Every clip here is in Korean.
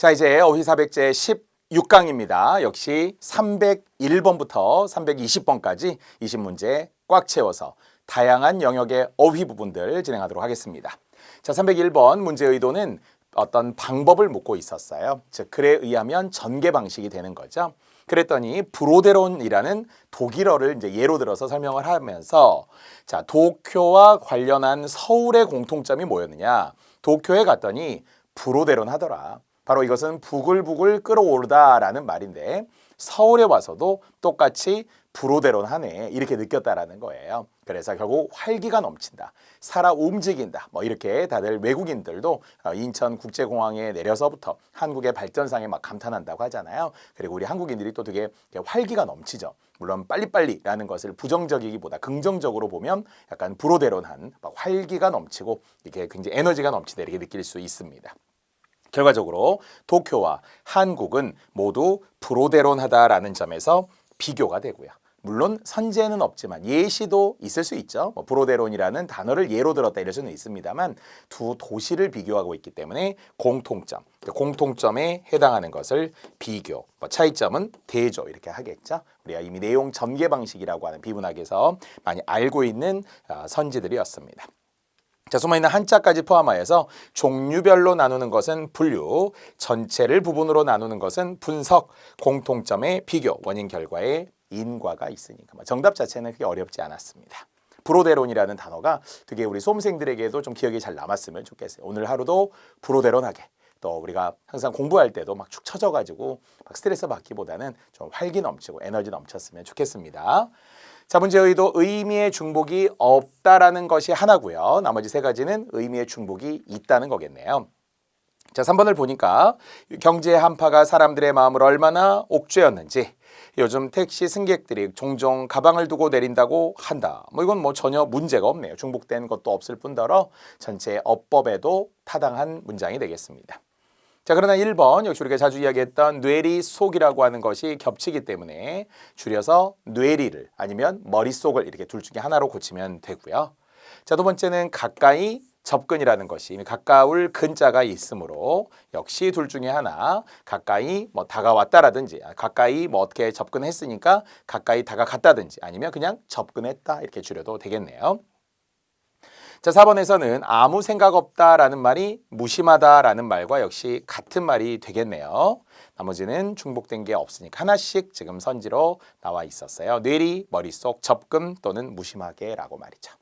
자, 이제 어휘사백제 16강입니다. 역시 301번부터 320번까지 20문제 꽉 채워서 다양한 영역의 어휘 부분들 진행하도록 하겠습니다. 자, 301번 문제 의도는 어떤 방법을 묻고 있었어요. 즉, 글에 의하면 전개 방식이 되는 거죠. 그랬더니 브로데론이라는 독일어를 이제 예로 들어서 설명을 하면서 자, 도쿄와 관련한 서울의 공통점이 뭐였느냐? 도쿄에 갔더니 브로데론 하더라. 바로 이것은 부글부글 끓어오르다라는 말인데 서울에 와서도 똑같이 브로데론 하네 이렇게 느꼈다라는 거예요. 그래서 결국 활기가 넘친다, 살아 움직인다, 뭐 이렇게 다들 외국인들도 인천국제공항에 내려서부터 한국의 발전상에 막 감탄한다고 하잖아요. 그리고 우리 한국인들이 또 되게 활기가 넘치죠. 물론 빨리빨리라는 것을 부정적이기보다 긍정적으로 보면 약간 브로데론한 막 활기가 넘치고 이게 굉장히 에너지가 넘치다 이렇게 느낄 수 있습니다. 결과적으로 도쿄와 한국은 모두 브로데론하다라는 점에서 비교가 되고요. 물론 선제는 없지만 예시도 있을 수 있죠. 브로데론이라는 단어를 예로 들었다 이럴 수는 있습니다만 두 도시를 비교하고 있기 때문에 공통점에 해당하는 것을 비교, 차이점은 대조 이렇게 하겠죠. 우리가 이미 내용 전개 방식이라고 하는 비문학에서 많이 알고 있는 선지들이었습니다. 자, 숨어있는 한자까지 포함하여서 종류별로 나누는 것은 분류, 전체를 부분으로 나누는 것은 분석, 공통점의 비교, 원인 결과의 인과가 있으니까 정답 자체는 그렇게 어렵지 않았습니다. 브로데론이라는 단어가 되게 우리 수험생들에게도 좀 기억이 잘 남았으면 좋겠어요. 오늘 하루도 브로데론하게 또 우리가 항상 공부할 때도 막 축 처져가지고 막 스트레스 받기보다는 좀 활기 넘치고 에너지 넘쳤으면 좋겠습니다. 자, 문제 의도 의미의 중복이 없다라는 것이 하나고요. 나머지 세 가지는 의미의 중복이 있다는 거겠네요. 자, 3번을 보니까 경제의 한파가 사람들의 마음을 얼마나 옥죄었는지 요즘 택시 승객들이 종종 가방을 두고 내린다고 한다. 이건 전혀 문제가 없네요. 중복된 것도 없을 뿐더러 전체 어법에도 타당한 문장이 되겠습니다. 자, 그러나 1번 역시 우리가 자주 이야기했던 뇌리속이라고 하는 것이 겹치기 때문에 줄여서 뇌리를 아니면 머릿속을 이렇게 둘 중에 하나로 고치면 되고요. 자, 두 번째는 가까이 접근이라는 것이 이미 가까울 근자가 있으므로 역시 둘 중에 하나 가까이 다가왔다라든지 가까이 어떻게 접근했으니까 가까이 다가갔다든지 아니면 그냥 접근했다 이렇게 줄여도 되겠네요. 자, 4번에서는 아무 생각 없다라는 말이 무심하다라는 말과 역시 같은 말이 되겠네요. 나머지는 중복된 게 없으니까 하나씩 지금 선지로 나와 있었어요. 뇌리, 머릿속, 접근 또는 무심하게라고 말이죠.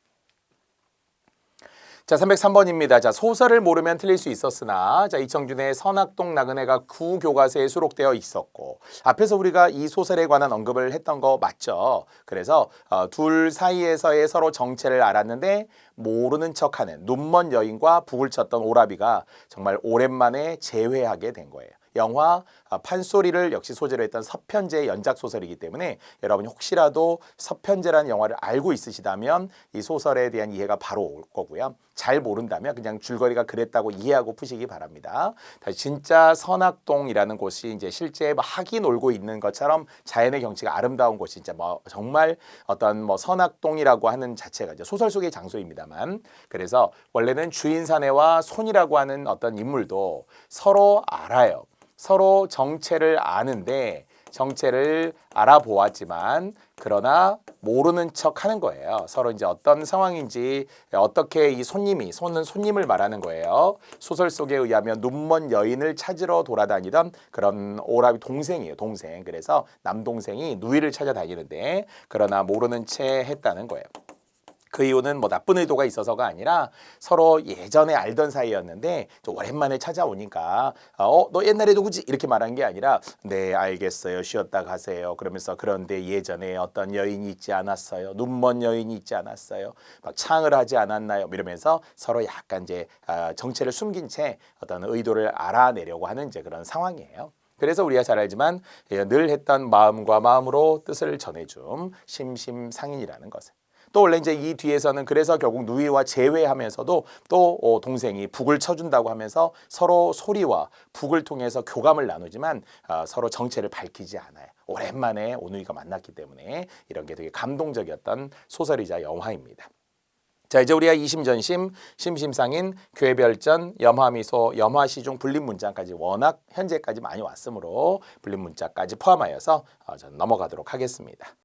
자, 303번입니다. 자, 소설을 모르면 틀릴 수 있었으나 자, 이청준의 선악동 나그네가 구교과서에 수록되어 있었고 앞에서 우리가 이 소설에 관한 언급을 했던 거 맞죠? 그래서 둘 사이에서의 서로 정체를 알았는데 모르는 척하는 눈먼 여인과 북을 쳤던 오라비가 정말 오랜만에 재회하게 된 거예요. 영화 판소리를 역시 소재로 했던 서편제의 연작 소설이기 때문에 여러분이 혹시라도 서편제라는 영화를 알고 있으시다면 이 소설에 대한 이해가 바로 올 거고요. 잘 모른다면 그냥 줄거리가 그랬다고 이해하고 푸시기 바랍니다. 다시 진짜 선악동이라는 곳이 이제 실제 학이 놀고 있는 것처럼 자연의 경치가 아름다운 곳이 진짜 정말 어떤 선악동이라고 하는 자체가 이제 소설 속의 장소입니다만 그래서 원래는 주인 사내와 손이라고 하는 어떤 인물도 서로 알아요. 서로 정체를 아는데 정체를 알아보았지만 그러나 모르는 척 하는 거예요. 서로 이제 어떤 상황인지 어떻게 이 손은 손님을 말하는 거예요. 소설 속에 의하면 눈먼 여인을 찾으러 돌아다니던 그런 오라비 동생이에요. 동생. 그래서 남동생이 누이를 찾아다니는데 그러나 모르는 채 했다는 거예요. 그 이유는 나쁜 의도가 있어서가 아니라 서로 예전에 알던 사이였는데 좀 오랜만에 찾아오니까 너 옛날에 누구지? 이렇게 말한 게 아니라 네 알겠어요. 쉬었다 가세요. 그러면서 그런데 예전에 어떤 여인이 있지 않았어요. 눈먼 여인이 있지 않았어요. 막 창을 하지 않았나요? 이러면서 서로 약간 이제 정체를 숨긴 채 어떤 의도를 알아내려고 하는 이제 그런 상황이에요. 그래서 우리가 잘 알지만 늘 했던 마음과 마음으로 뜻을 전해줌 심심상인이라는 것을. 또 원래 이제 이 뒤에서는 그래서 결국 누이와 재회하면서도 또 동생이 북을 쳐준다고 하면서 서로 소리와 북을 통해서 교감을 나누지만 서로 정체를 밝히지 않아요. 오랜만에 오누이가 만났기 때문에 이런 게 되게 감동적이었던 소설이자 영화입니다. 자, 이제 우리가 이심전심, 심심상인, 괴별전, 염화미소, 염화시중, 불림문자까지 워낙 현재까지 많이 왔으므로 불림문자까지 포함하여서 저는 넘어가도록 하겠습니다.